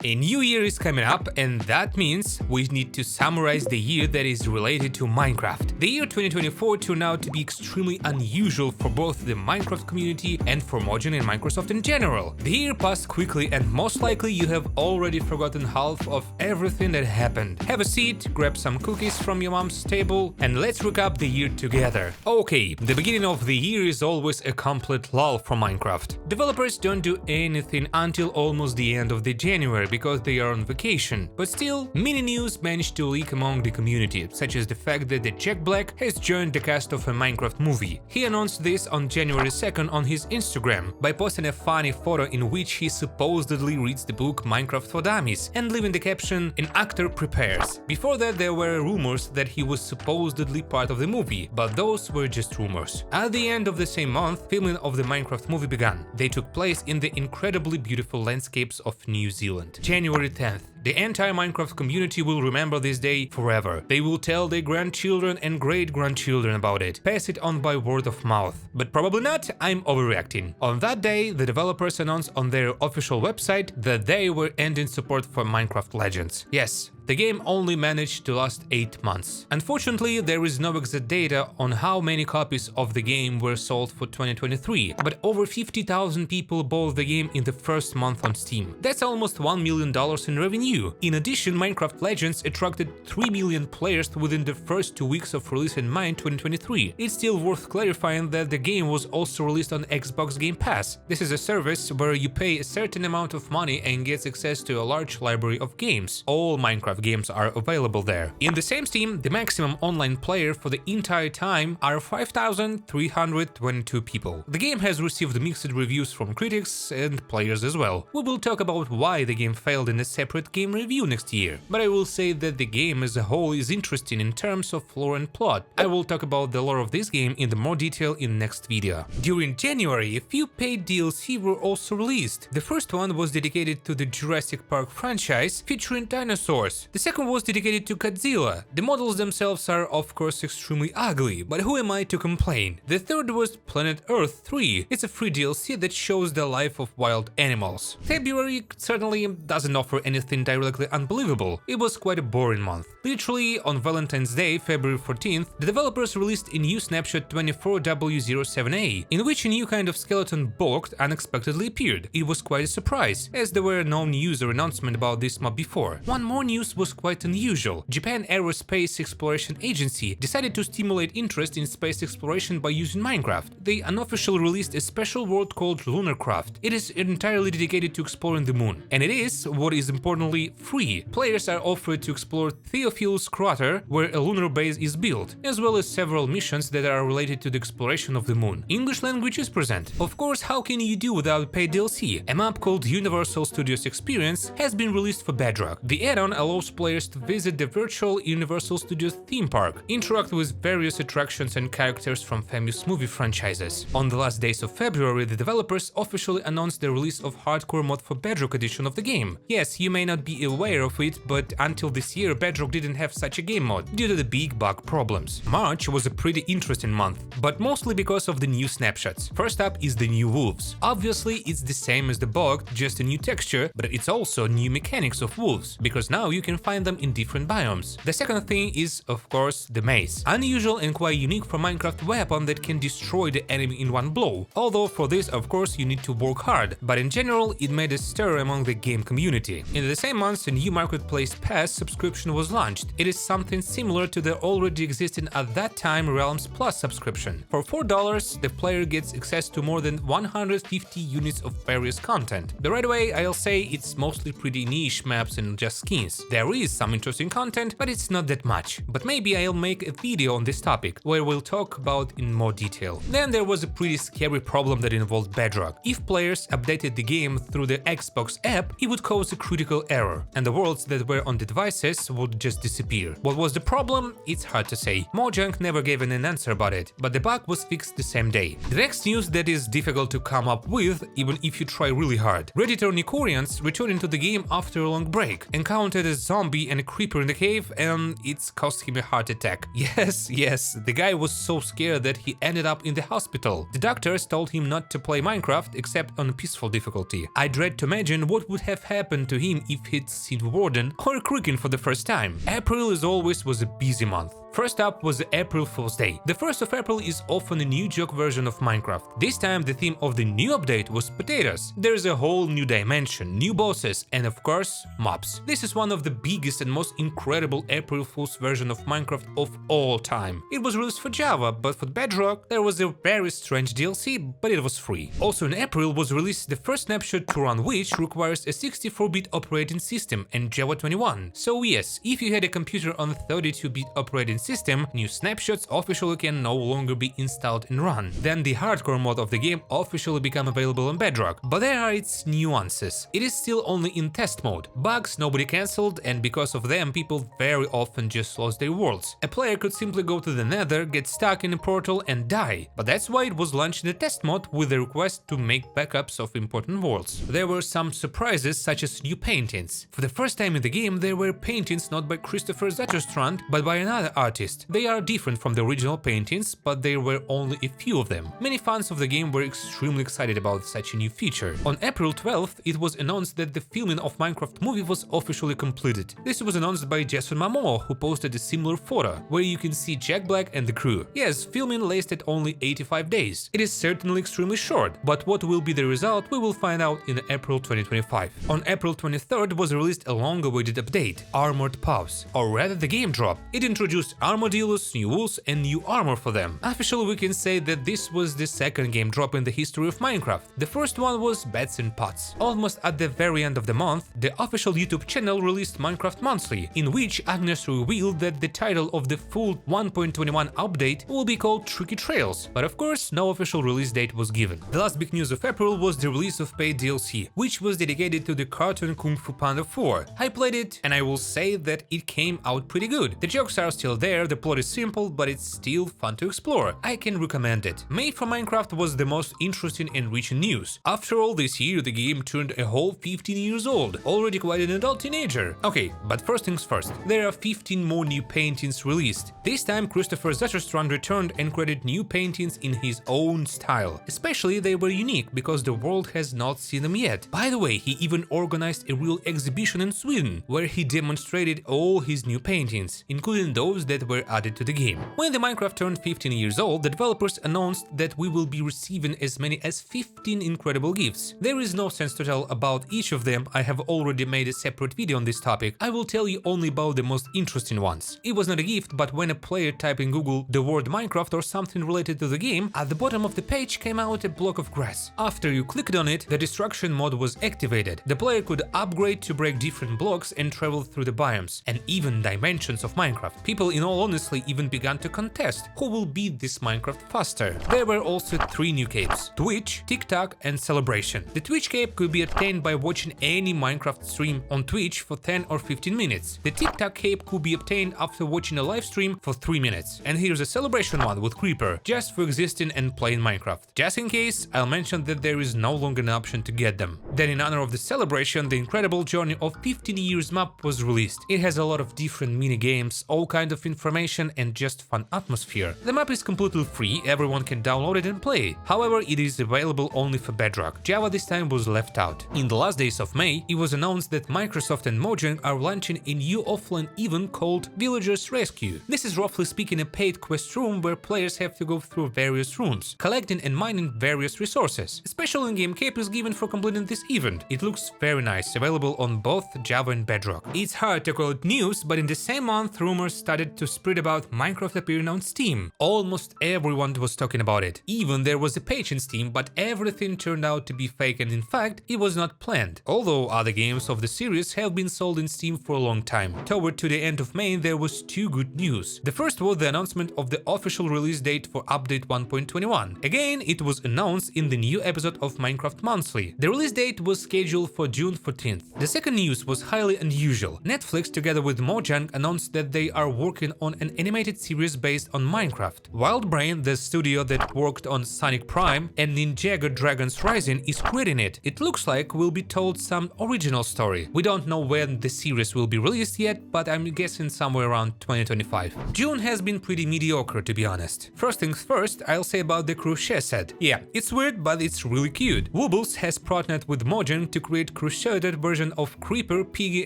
A new year is coming up, and that means we need to summarize the year that is related to Minecraft. The year 2024 turned out to be extremely unusual for both the Minecraft community and for Mojang and Microsoft in general. The year passed quickly, and most likely you have already forgotten half of everything that happened. Have a seat, grab some cookies from your mom's table, and let's recap the year together. Okay, the beginning of the year is always a complete lull for Minecraft. Developers don't do anything until almost the end of the January, because they are on vacation. But still, many news managed to leak among the community, such as the fact that Jack Black has joined the cast of a Minecraft movie. He announced this on January 2nd on his Instagram by posting a funny photo in which he supposedly reads the book Minecraft for Dummies and leaving the caption, "An actor prepares." Before that, there were rumors that he was supposedly part of the movie, but those were just rumors. At the end of the same month, filming of the Minecraft movie began. They took place in the incredibly beautiful landscapes of New Zealand. January 10th. The entire Minecraft community will remember this day forever. They will tell their grandchildren and great-grandchildren about it, pass it on by word of mouth. But probably not, I'm overreacting. On that day, the developers announced on their official website that they were ending support for Minecraft Legends. Yes, the game only managed to last 8 months. Unfortunately, there is no exact data on how many copies of the game were sold for 2023, but over 50,000 people bought the game in the first month on Steam. That's almost $1 million in revenue. In addition, Minecraft Legends attracted 3 million players within the first 2 weeks of release in May 2023. It's still worth clarifying that the game was also released on Xbox Game Pass. This is a service where you pay a certain amount of money and get access to a large library of games. All Minecraft games are available there. In the same Steam, the maximum online player for the entire time are 5,322 people. The game has received mixed reviews from critics and players as well. We will talk about why the game failed in a separate game review next year, but I will say that the game as a whole is interesting in terms of lore and plot. I will talk about the lore of this game in more detail in next video. During January, a few paid DLC were also released. The first one was dedicated to the Jurassic Park franchise, featuring dinosaurs. The second was dedicated to Godzilla. The models themselves are of course extremely ugly, but who am I to complain? The third was Planet Earth 3. It's a free DLC that shows the life of wild animals. February certainly doesn't offer anything directly unbelievable. It was quite a boring month. Literally, on Valentine's Day, February 14th, the developers released a new snapshot 24W07A, in which a new kind of skeleton bogged unexpectedly appeared. It was quite a surprise, as there were no news or announcement about this mob before. One more news was quite unusual. Japan Aerospace Exploration Agency decided to stimulate interest in space exploration by using Minecraft. They unofficially released a special world called Lunarcraft. It is entirely dedicated to exploring the moon, and it is, what is importantly, free. Players are offered to explore Theophilus Crater, where a lunar base is built, as well as several missions that are related to the exploration of the moon. English language is present. Of course, how can you do without paid DLC? A map called Universal Studios Experience has been released for Bedrock. The add-on allows players to visit the virtual Universal Studios theme park, interact with various attractions and characters from famous movie franchises. On the last days of February, the developers officially announced the release of hardcore mod for Bedrock edition of the game. Yes, you may not be aware of it, but until this year Bedrock didn't have such a game mode due to the big bug problems. March was a pretty interesting month, but mostly because of the new snapshots. First up is the new wolves. Obviously it's the same as the Bogged, just a new texture, but it's also new mechanics of wolves, because now you can find them in different biomes. The second thing is, of course, the Mace. Unusual and quite unique for Minecraft weapon that can destroy the enemy in one blow. Although for this, of course, you need to work hard, but in general it made a stir among the game community. In the same month, a new Marketplace Pass subscription was launched. It is something similar to the already existing at that time Realms Plus subscription. For $4, the player gets access to more than 150 units of various content. But right away, I'll say it's mostly pretty niche maps and just skins. There is some interesting content, but it's not that much. But maybe I'll make a video on this topic, where we'll talk about in more detail. Then there was a pretty scary problem that involved Bedrock. If players updated the game through the Xbox app, it would cause a critical error. error, and the worlds that were on the devices would just disappear. What was the problem? It's hard to say. Mojang never gave an answer about it, but the bug was fixed the same day. The next news that is difficult to come up with, even if you try really hard. Redditor Nicorians returning to the game after a long break, encountered a zombie and a creeper in the cave, and it's caused him a heart attack. Yes, the guy was so scared that he ended up in the hospital. The doctors told him not to play Minecraft except on peaceful difficulty. I dread to imagine what would have happened to him if he'd seen Warden or Cricken for the first time. April, as always, was a busy month. First up was the April Fool's Day. The 1st of April is often a new joke version of Minecraft. This time the theme of the new update was potatoes. There's a whole new dimension, new bosses, and of course, mobs. This is one of the biggest and most incredible April Fool's version of Minecraft of all time. It was released for Java, but for Bedrock there was a very strange DLC, but it was free. Also in April was released the first snapshot to run, which requires a 64-bit operating system and Java 21. So yes, if you had a computer on a 32-bit operating system, new snapshots officially can no longer be installed and run. Then the hardcore mode of the game officially became available on Bedrock, but there are its nuances. It is still only in test mode. Bugs nobody cancelled, and because of them people very often just lost their worlds. A player could simply go to the nether, get stuck in a portal and die, but that's why it was launched in the test mode with a request to make backups of important worlds. There were some surprises such as new paintings. For the first time in the game there were paintings not by Kristoffer Zetterstrand but by another artist. They are different from the original paintings, but there were only a few of them. Many fans of the game were extremely excited about such a new feature. On April 12th, it was announced that the filming of Minecraft movie was officially completed. This was announced by Jason Momoa, who posted a similar photo, where you can see Jack Black and the crew. Yes, filming lasted only 85 days. It is certainly extremely short, but what will be the result we will find out in April 2025. On April 23rd was released a long-awaited update, Armored Paws, or rather the game drop. It introduced armadillos, new wolves and new armor for them. Officially we can say that this was the second game drop in the history of Minecraft. The first one was Beds and Pots. Almost at the very end of the month, the official YouTube channel released Minecraft Monthly, in which Agnes revealed that the title of the full 1.21 update will be called Tricky Trails, but of course no official release date was given. The last big news of April was the release of paid DLC, which was dedicated to the cartoon Kung Fu Panda 4. I played it and I will say that it came out pretty good. The jokes are still there, the plot is simple, but it's still fun to explore. I can recommend it. May for Minecraft was the most interesting and rich news. After all this year, the game turned a whole 15 years old, already quite an adult teenager. Okay, but first things first, there are 15 more new paintings released. This time Kristoffer Zetterstrand returned and created new paintings in his own style. Especially they were unique, because the world has not seen them yet. By the way, he even organized a real exhibition in Sweden, where he demonstrated all his new paintings, including those that were added to the game. When the Minecraft turned 15 years old, the developers announced that we will be receiving as many as 15 incredible gifts. There is no sense to tell about each of them, I have already made a separate video on this topic. I will tell you only about the most interesting ones. It was not a gift, but when a player typed in Google the word Minecraft or something related to the game, at the bottom of the page came out a block of grass. After you clicked on it, the destruction mode was activated. The player could upgrade to break different blocks and travel through the biomes, and even dimensions of Minecraft. People in all honesty even began to contest who will beat this Minecraft faster. There were also 3 new capes: Twitch, TikTok and Celebration. The Twitch cape could be obtained by watching any Minecraft stream on Twitch for 10 or 15 minutes. The TikTok cape could be obtained after watching a live stream for 3 minutes. And here's a Celebration one with Creeper, just for existing and playing Minecraft. Just in case, I'll mention that there is no longer an option to get them. Then in honor of the celebration, the incredible journey of 15 years map was released. It has a lot of different mini games, all kind of information and just fun atmosphere. The map is completely free, everyone can download it and play. However, it is available only for Bedrock. Java this time was left out. In the last days of May, it was announced that Microsoft and Mojang are launching a new offline event called Villagers Rescue. This is roughly speaking a paid quest room where players have to go through various rooms, collecting and mining various resources. A special in-game cape is given for completing this event. It looks very nice, available on both Java and Bedrock. It's hard to call it news, but in the same month rumors started to rumors spread about Minecraft appearing on Steam. Almost everyone was talking about it. Even there was a page in Steam, but everything turned out to be fake, and in fact, it was not planned. Although other games of the series have been sold in Steam for a long time. Toward to the end of May, there was two good news. The first was the announcement of the official release date for update 1.21. Again, it was announced in the new episode of Minecraft Monthly. The release date was scheduled for June 14th. The second news was highly unusual. Netflix, together with Mojang, announced that they are working on an animated series based on Minecraft. Wildbrain, the studio that worked on Sonic Prime and Ninjago Dragons Rising, is creating it. It looks like we'll be told some original story. We don't know when the series will be released yet, but I'm guessing somewhere around 2025. June has been pretty mediocre, to be honest. First things first, I'll say about the crochet set. Yeah, it's weird, but it's really cute. Woobles has partnered with Mojang to create crocheted version of Creeper, Piggy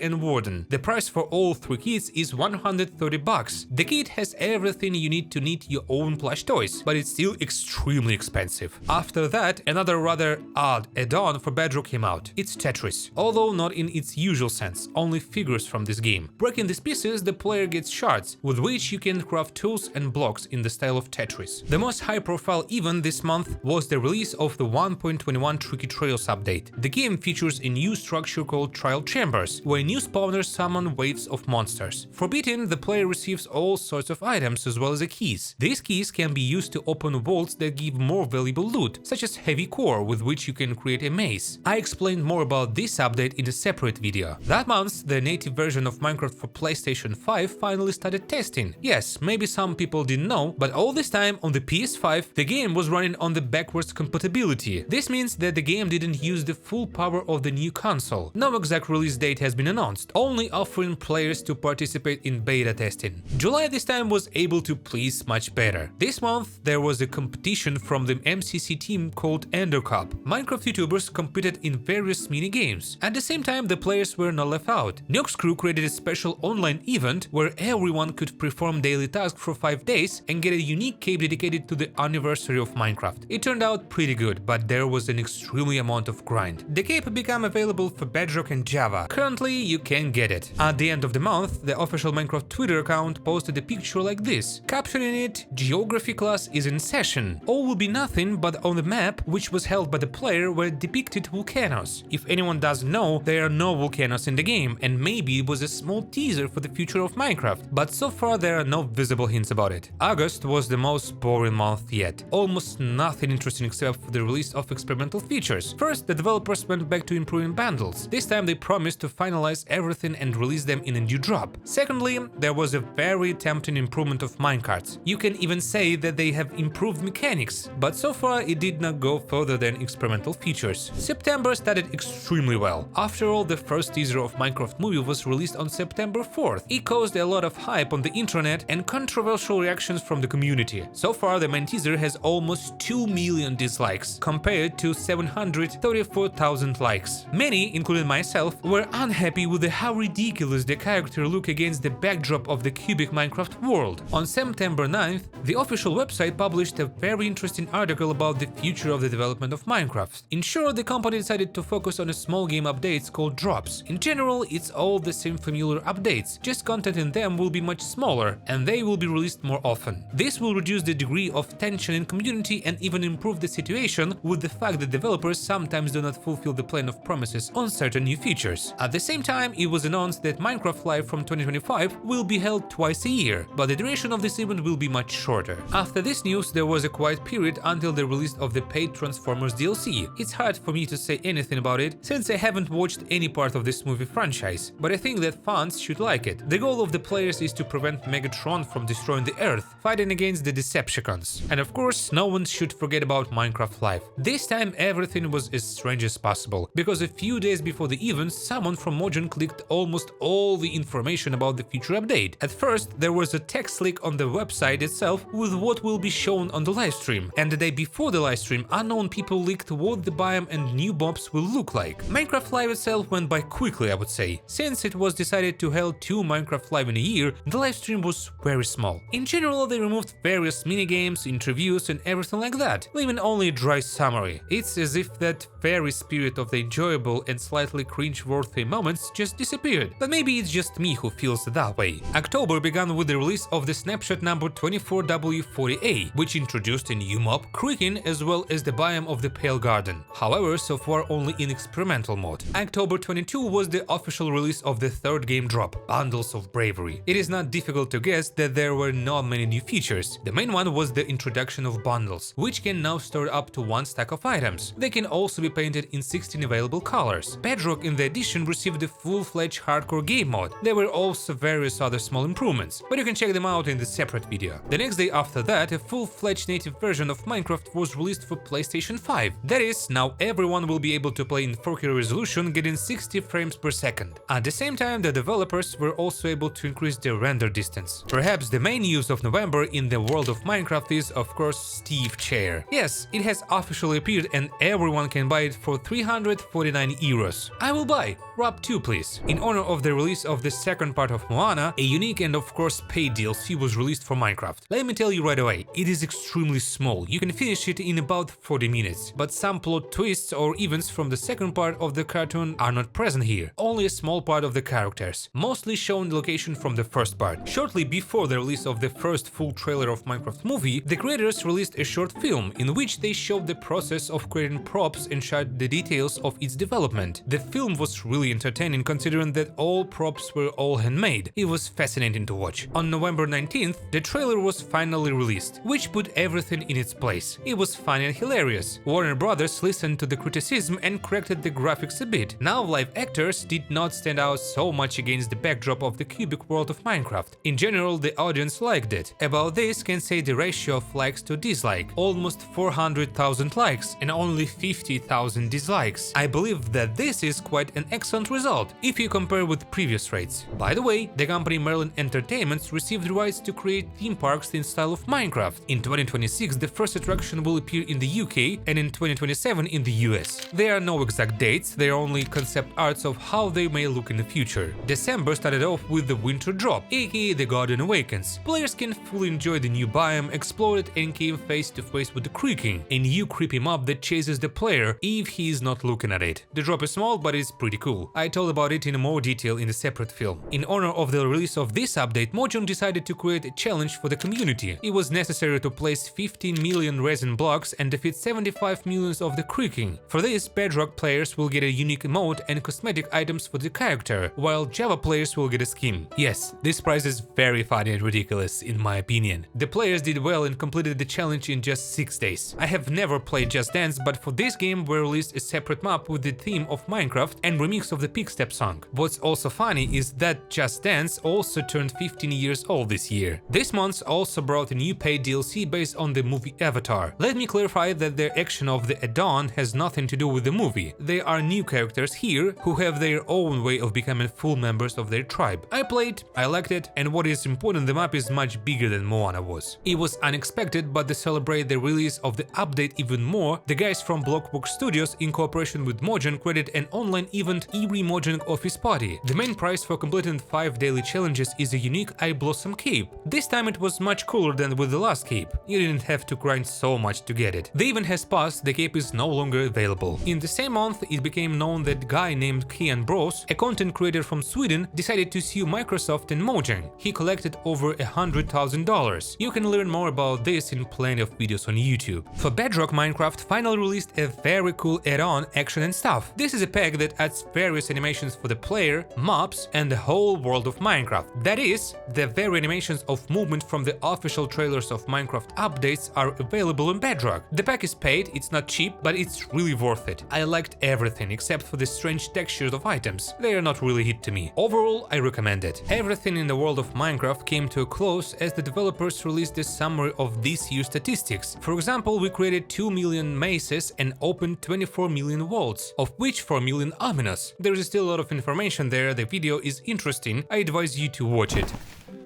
and Warden. The price for all three kits is $130. The kit has everything you need to knit your own plush toys, but it's still extremely expensive. After that, another rather odd add-on for Bedrock came out. It's Tetris, although not in its usual sense, only figures from this game. Breaking these pieces, the player gets shards, with which you can craft tools and blocks in the style of Tetris. The most high-profile event this month was the release of the 1.21 Tricky Trails update. The game features a new structure called Trial Chambers, where new spawners summon waves of monsters. For beating, the player receives all sorts of items as well as keys. These keys can be used to open vaults that give more valuable loot, such as heavy core, with which you can create a mace. I explained more about this update in a separate video. That month, the native version of Minecraft for PlayStation 5 finally started testing. Yes, maybe some people didn't know, but all this time on the PS5, the game was running on the backwards compatibility. This means that the game didn't use the full power of the new console. No exact release date has been announced, only offering players to participate in beta testing. July this time was able to please much better. This month there was a competition from the MCC team called Ender Cup. Minecraft YouTubers competed in various mini games. At the same time, the players were not left out. Nox Crew created a special online event where everyone could perform daily tasks for 5 days and get a unique cape dedicated to the anniversary of Minecraft. It turned out pretty good, but there was an extremely amount of grind. The cape became available for Bedrock and Java. Currently, you can get it. At the end of the month, the official Minecraft Twitter account posted a picture like this, captioning it, "Geography class is in session. All will be nothing, but on the map, which was held by the player, were depicted volcanoes. If anyone doesn't know, there are no volcanoes in the game, and maybe it was a small teaser for the future of Minecraft, but so far there are no visible hints about it." August was the most boring month yet. Almost nothing interesting except for the release of experimental features. First, the developers went back to improving bundles. This time they promised to finalize everything and release them in a new drop. Secondly, there was a very tempting improvement of Minecarts. You can even say that they have improved mechanics, but so far it did not go further than experimental features. September started extremely well. After all, the first teaser of Minecraft movie was released on September 4th. It caused a lot of hype on the internet and controversial reactions from the community. So far, the main teaser has almost 2 million dislikes, compared to 734,000 likes. Many, including myself, were unhappy with how ridiculous the character looked against the backdrop of the cubic Minecraft world. On September 9th, the official website published a very interesting article about the future of the development of Minecraft. In short, the company decided to focus on a small game updates called drops. In general, it's all the same familiar updates, just content in them will be much smaller, and they will be released more often. This will reduce the degree of tension in community and even improve the situation with the fact that developers sometimes do not fulfill the plan of promises on certain new features. At the same time, it was announced that Minecraft Live from 2025 will be held twice a year, but the duration of this event will be much shorter. After this news, there was a quiet period until the release of the paid Transformers DLC. It's hard for me to say anything about it, since I haven't watched any part of this movie franchise, but I think that fans should like it. The goal of the players is to prevent Megatron from destroying the Earth, fighting against the Decepticons. And of course, no one should forget about Minecraft Live. This time everything was as strange as possible, because a few days before the event, someone from Mojang clicked almost all the information about the future update. At first, there was a text leak on the website itself with what will be shown on the livestream, and the day before the livestream, unknown people leaked what the biome and new mobs will look like. Minecraft Live itself went by quickly, I would say. Since it was decided to hold 2 Minecraft Live in a year, the livestream was very small. In general, they removed various minigames, interviews and everything like that, leaving only a dry summary. It's as if that very spirit of the enjoyable and slightly cringe-worthy moments just disappeared. But maybe it's just me who feels that way. October began with the release of the snapshot number 24W40A, which introduced a new mob, Creaking, as well as the biome of the Pale Garden. However, so far only in experimental mode. October 22 was the official release of the third game drop, Bundles of Bravery. It is not difficult to guess that there were not many new features. The main one was the introduction of bundles, which can now store up to 1 stack of items. They can also be painted in 16 available colors. Bedrock in the edition received a full-fledged hardcore game mode. There were also various other small improvements, but you can check them out in the separate video. The next day after that, a full-fledged native version of Minecraft was released for PlayStation 5. That is, now everyone will be able to play in 4K resolution, getting 60 frames per second. At the same time, the developers were also able to increase their render distance. Perhaps the main news of November in the world of Minecraft is, of course, Steve Chair. Yes, it has officially appeared and everyone can buy it for 349 euros. I will buy. Rob 2, please. In honor of the release of the second part of Moana, a unique and of course paid DLC was released for Minecraft. Let me tell you right away, it is extremely small. You can finish it in about 40 minutes. But some plot twists or events from the second part of the cartoon are not present here. Only a small part of the characters, mostly shown the location from the first part. Shortly before the release of the first full trailer of Minecraft movie, the creators released a short film in which they showed the process of creating props and showed the details of its development. The film was really entertaining considering that all props were all handmade. It was fascinating to watch. On November 19th, the trailer was finally released, which put everything in its place. It was funny and hilarious. Warner Brothers listened to the criticism and corrected the graphics a bit. Now live actors did not stand out so much against the backdrop of the cubic world of Minecraft. In general, the audience liked it. About this can say the ratio of likes to dislike. Almost 400,000 likes and only 50,000 dislikes. I believe that this is quite an excellent result if you compare with previous rates. By the way, the company Merlin Entertainments received the rights to create theme parks in style of Minecraft. In 2026, the first attraction will appear in the UK and in 2027 in the US. There are no exact dates, they are only concept arts of how they may look in the future. December started off with the winter drop, aka the Garden Awakens. Players can fully enjoy the new biome, explore it and came face to face with the Creaking, a new creepy mob that chases the player if he is not looking at it. The drop is small, but it's pretty cool. I told about it in more detail in a separate film. In honor of the release of this update, Mojang decided to create a challenge for the community. It was necessary to place 15 million resin blocks and defeat 75 millions of the Creaking. For this, Bedrock players will get a unique emote and cosmetic items for the character, while Java players will get a skin. Yes, this prize is very funny and ridiculous in my opinion. The players did well and completed the challenge in just 6 days. I have never played Just Dance, but for this game we released a separate map with the theme of Minecraft and remix of the Pigstep song. What's also funny is that Just Dance also turned 15 years old this year. This month also brought a new paid DLC based on the movie Avatar. Let me clarify that the action of the add-on has nothing to do with the movie. There are new characters here who have their own way of becoming full members of their tribe. I played, I liked it, and what is important, the map is much bigger than Moana was. It was unexpected, but to celebrate the release of the update even more, the guys from Blockwork Studios in cooperation with Mojang created an online event Eerie Mojang Office Party. The main prize for completing 5 daily challenges is a unique Eyeblossom Cape. This time it was much cooler than with the last cape. You didn't have to grind so much to get it. The event has passed, the cape is no longer available. In the same month, it became known that guy named Kian Bros, a content creator from Sweden, decided to sue Microsoft and Mojang. He collected over $100,000. You can learn more about this in plenty of videos on YouTube. For Bedrock, Minecraft finally released a very cool add-on Action and Stuff. This is a pack that adds various animations for the player, mobs, and the whole world of Minecraft. That is, the very animations of movement from the official trailers of Minecraft updates are available in Bedrock. The pack is paid, it's not cheap, but it's really worth it. I liked everything except for the strange textures of items. They are not really hit to me. Overall, I recommend it. Everything in the world of Minecraft came to a close as the developers released a summary of this year's statistics. For example, we created 2 million maces and opened 24 million vaults, of which 4 million ominous. There is still a lot of information there, the video is interesting, I advise you to watch it.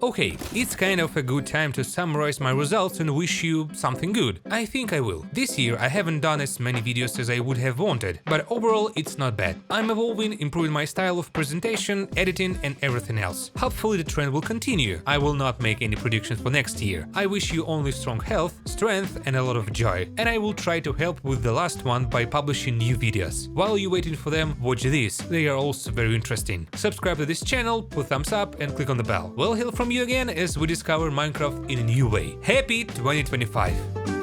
Okay, it's kind of a good time to summarize my results and wish you something good. I think I will. This year I haven't done as many videos as I would have wanted, but overall it's not bad. I'm evolving, improving my style of presentation, editing and everything else. Hopefully the trend will continue. I will not make any predictions for next year. I wish you only strong health, strength and a lot of joy. And I will try to help with the last one by publishing new videos. While you're waiting for them, watch these. They are also very interesting. Subscribe to this channel, put thumbs up and click on the bell. Well, hail from from you again as we discover Minecraft in a new way. Happy 2025!